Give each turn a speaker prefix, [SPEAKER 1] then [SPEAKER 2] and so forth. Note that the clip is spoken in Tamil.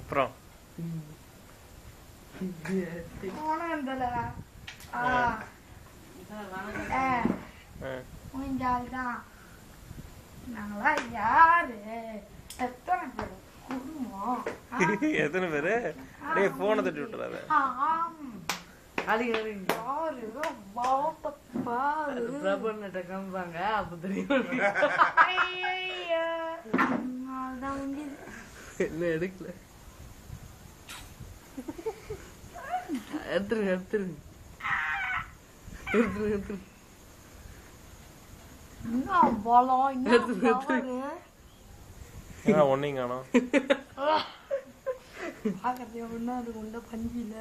[SPEAKER 1] அப்புறம் எத்தனை பேரு போனை தட்டி விட்டுறாரு.
[SPEAKER 2] காமிப்பாங்க அப்ப தெரியும். என்ன எடுக்கல, எடுத்துருங்க எடுத்துருங்க எடுத்துருங்க எடுத்துருங்க.
[SPEAKER 1] ஒன்னையும் காணோம்.
[SPEAKER 3] பாக்கிறதே ஒண்ணு அது உண்ட பஞ்சில